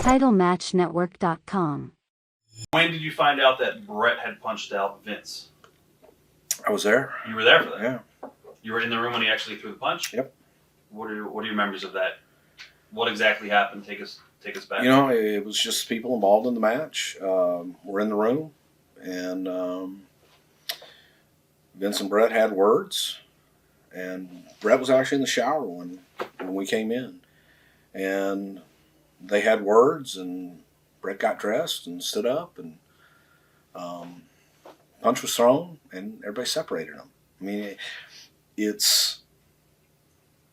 TitleMatchNetwork.com. When did you find out that Bret had punched out Vince? I was there. You were there for that? Yeah. You were in the room when he actually threw the punch? Yep. What are your memories of that? What exactly happened? Take us back. You know, it was just people involved in the match. Were in the room, and Vince and Bret had words, and Bret was actually in the shower when we came in, and they had words, and Bret got dressed and stood up, and punch was thrown, and everybody separated them. I mean, it's,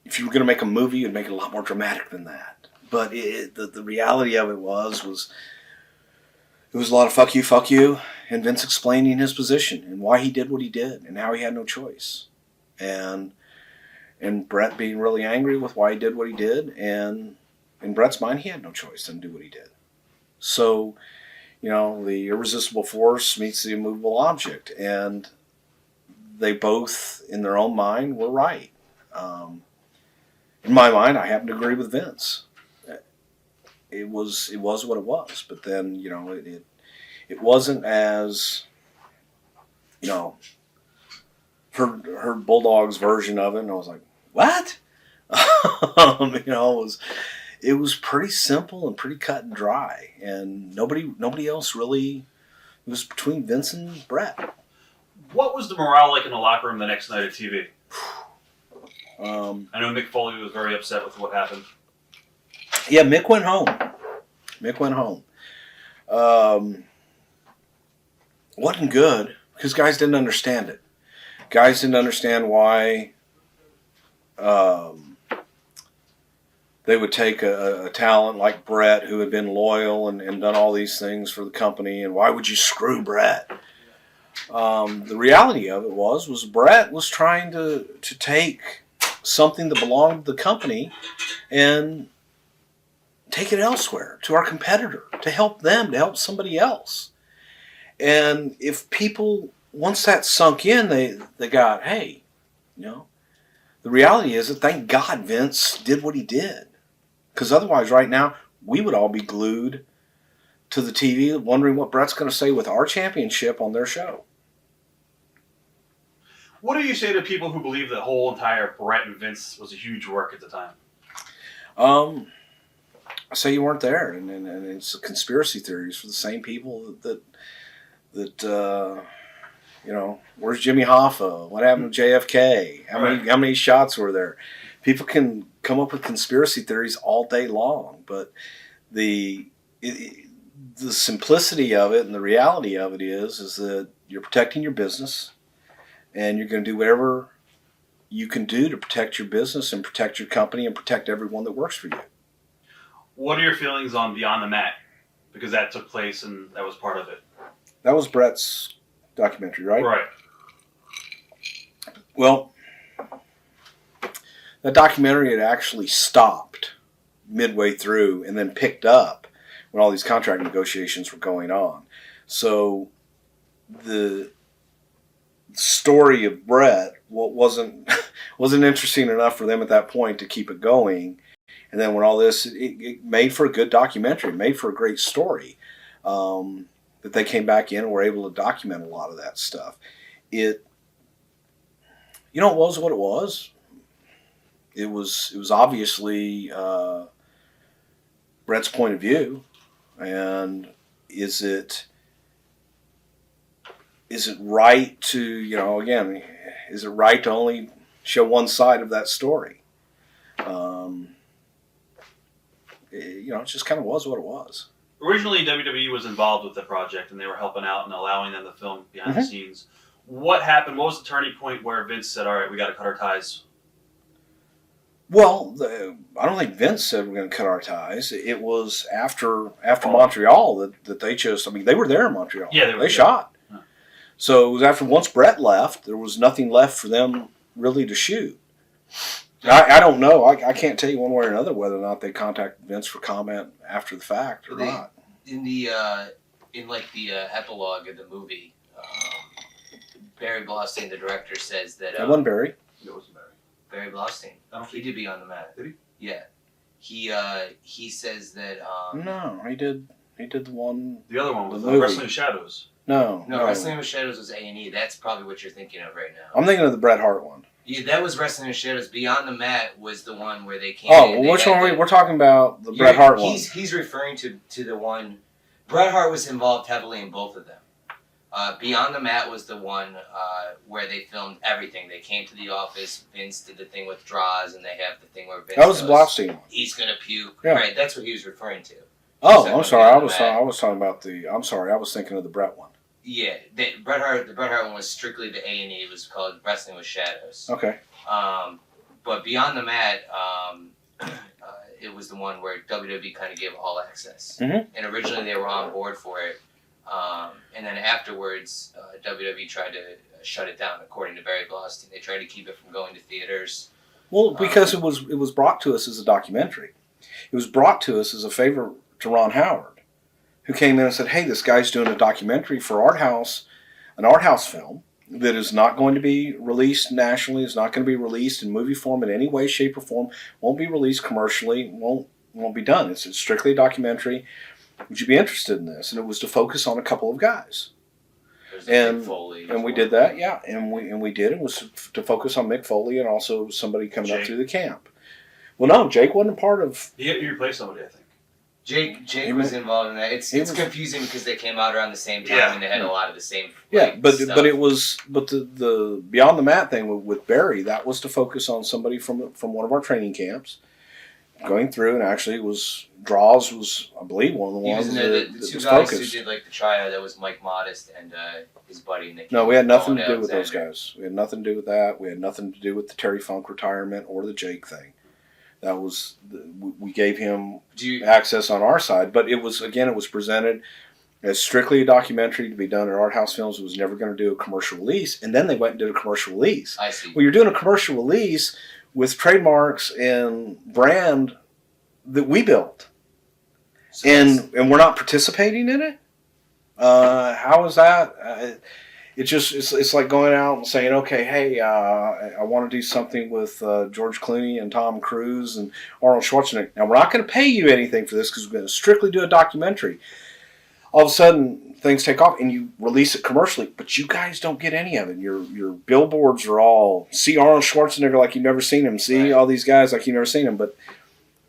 if you were going to make a movie, you'd make it a lot more dramatic than that. But the reality of it was it was a lot of fuck you, and Vince explaining his position and why he did what he did and how he had no choice. And Bret being really angry with why he did what he did, and in Bret's mind, he had no choice than to do what he did. So, you know, the irresistible force meets the immovable object, and they both, in their own mind, were right. In my mind, I happen to agree with Vince. It was what it was, but then, you know, it wasn't as, you know, heard Bulldog's version of it, and I was like, what? You know, it was pretty simple and pretty cut and dry, and nobody else really. It was between Vince and Bret. What was the morale like in the locker room the next night at TV? I know Mick Foley was very upset with what happened. Yeah, Mick went home. Wasn't good because guys didn't understand it. Guys didn't understand why they would take a talent like Bret, who had been loyal and done all these things for the company, and why would you screw Bret? The reality of it was Bret was trying to take something that belonged to the company and take it elsewhere, to our competitor, to help them, to help somebody else. And if people, once that sunk in, they got, hey, you know, the reality is that thank God Vince did what he did. Because otherwise, right now, we would all be glued to the TV wondering what Bret's going to say with our championship on their show. What do you say to people who believe the whole entire Bret and Vince was a huge work at the time? I say you weren't there, and it's conspiracy theories for the same people that you know, where's Jimmy Hoffa? What happened to JFK? How many shots were there? People can come up with conspiracy theories all day long, but the simplicity of it and the reality of it is that you're protecting your business, and you're going to do whatever you can do to protect your business and protect your company and protect everyone that works for you. What are your feelings on Beyond the Mat? Because that took place and that was part of it. That was Bret's documentary, right? Right. Well, that documentary had actually stopped midway through and then picked up when all these contract negotiations were going on. So the story of Bret wasn't interesting enough for them at that point to keep it going. And then when all this, it made for a good documentary, made for a great story. That they came back in and were able to document a lot of that stuff. It was what it was. It was obviously Bret's point of view, and is it right to, you know, again, is it right to only show one side of that story? You know, it just kind of was what it was. Originally, WWE was involved with the project, and they were helping out and allowing them to film behind the scenes. What happened? What was the turning point where Vince said, all right, we got to cut our ties? Well, I don't think Vince said we're going to cut our ties. It was after Montreal that they chose. I mean, they were there in Montreal. Yeah, they shot. Huh. So it was after once Bret left, there was nothing left for them really to shoot. I don't know. I can't tell you one way or another whether or not they contacted Vince for comment after the fact or not. In the epilogue of the movie, Barry Blaustein, the director, says that That wasn't Barry. It wasn't Barry. Barry Blaustein. He did Beyond the Mat. Did he? Yeah. he says that No, he did the one. The other one was The movie. Wrestling Shadows. No. Wrestling with Shadows was A&E. That's probably what you're thinking of right now. I'm thinking of the Bret Hart one. Yeah, that was Wrestling with Shadows. Beyond the Mat was the one where they came. Oh, well, which one we're talking about? The Bret Hart one. He's referring to the one. Bret Hart was involved heavily in both of them. Beyond the Mat was the one where they filmed everything. They came to the office. Vince did the thing with Draws, and they have the thing where Vince That was the goes, Blaustein one. He's gonna puke. Yeah. Right, that's what he was referring to. Oh, So I'm sorry. I was Beyond the was talking about the. I'm sorry. I was thinking of the Bret one. Yeah, the Bret Hart one was strictly the A&E. It was called Wrestling with Shadows. Okay. But Beyond the Mat, it was the one where WWE kind of gave all access. Mhm. And originally they were on board for it. And then afterwards, WWE tried to shut it down, according to Barry Blaustein. They tried to keep it from going to theaters. Well, because it was brought to us as a documentary. It was brought to us as a favor to Ron Howard, who came in and said, "Hey, this guy's doing a documentary for an art house film that is not going to be released nationally. Is not going to be released in movie form in any way, shape, or form. Won't be released commercially. Won't be done. It's strictly a documentary. Would you be interested in this?" And it was to focus on a couple of guys. Mick Foley. And we did that, yeah, and we did. It was to focus on Mick Foley and also somebody coming up through the camp. Well, no, Jake wasn't a part of. He replaced somebody, I think. Jake was involved in that. It's confusing because they came out around the same time and they had a lot of the same. But stuff. the Beyond the Mat thing with Barry, that was to focus on somebody from one of our training camps, going through, and actually Draws was, I believe, one of the ones the two guys who did like the tryout. That was Mike Modest and his buddy Nick. No, we had nothing to do with those guys. We had nothing to do with that. We had nothing to do with the Terry Funk retirement or the Jake thing. That was we gave him access on our side, but it was presented as strictly a documentary to be done at Art House Films. It was never going to do a commercial release, and then they went and did a commercial release. I see. Well, you're doing a commercial release with trademarks and brand that we built, and we're not participating in it. How is that? It's like going out and saying, okay, hey, I want to do something with George Clooney and Tom Cruise and Arnold Schwarzenegger. Now, we're not going to pay you anything for this because we're going to strictly do a documentary. All of a sudden, things take off and you release it commercially, but you guys don't get any of it. Your billboards are all, see Arnold Schwarzenegger like you've never seen him, see all these guys like you've never seen him, but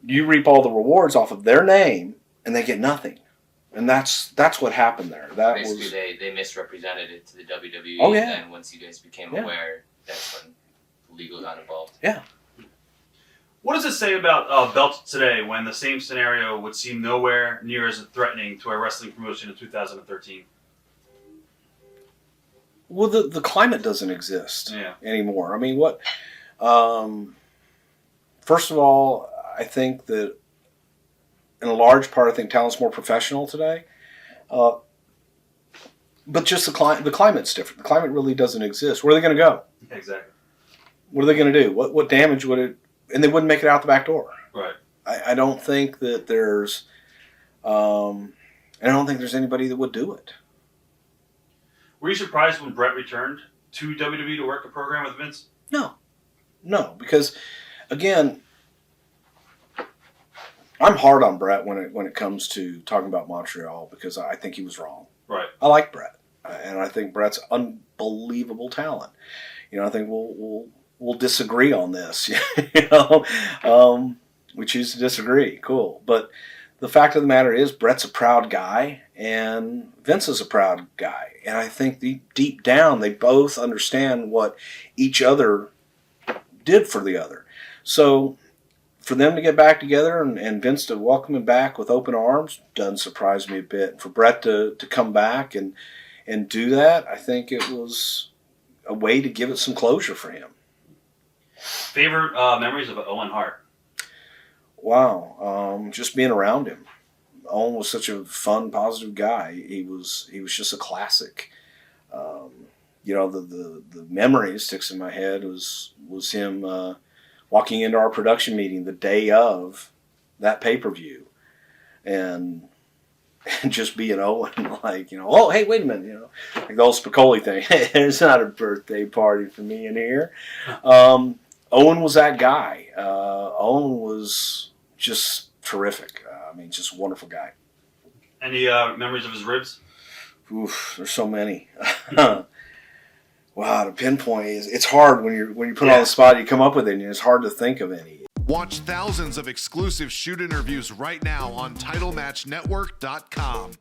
you reap all the rewards off of their name and they get nothing. And that's what happened there. That basically they misrepresented it to the WWE. Oh, yeah. And then once you guys became aware, that's when legal got involved. Yeah. What does it say about belts today when the same scenario would seem nowhere near as threatening to a wrestling promotion in 2013? Well, the climate doesn't exist anymore. I mean, what? First of all, I think that in a large part, I think talent's more professional today. But just the climate's different. The climate really doesn't exist. Where are they going to go? Exactly. What are they going to do? What damage would it? And they wouldn't make it out the back door. Right. I don't think that there's. I don't think there's anybody that would do it. Were you surprised when Bret returned to WWE to work a program with Vince? No, because again, I'm hard on Bret when it comes to talking about Montreal because I think he was wrong. Right. I like Bret, and I think Bret's unbelievable talent. I think we'll disagree on this. We choose to disagree. Cool, but the fact of the matter is, Bret's a proud guy, and Vince is a proud guy, and I think deep down they both understand what each other did for the other. So for them to get back together and Vince to welcome him back with open arms doesn't surprise me a bit. For Bret to come back and do that, I think it was a way to give it some closure for him. Favorite memories of Owen Hart? Wow, just being around him. Owen was such a fun, positive guy. He was just a classic. The memory that sticks in my head was him walking into our production meeting the day of that pay-per-view and just being Owen, oh, hey, wait a minute, like the old Spicoli thing. It's not a birthday party for me in here. Owen was that guy. Owen was just terrific. I mean, just a wonderful guy. Any memories of his ribs? Oof, there's so many. Wow, to pinpoint it's hard when you put on the spot. You come up with it, and it's hard to think of any. Watch thousands of exclusive shoot interviews right now on TitleMatchNetwork.com.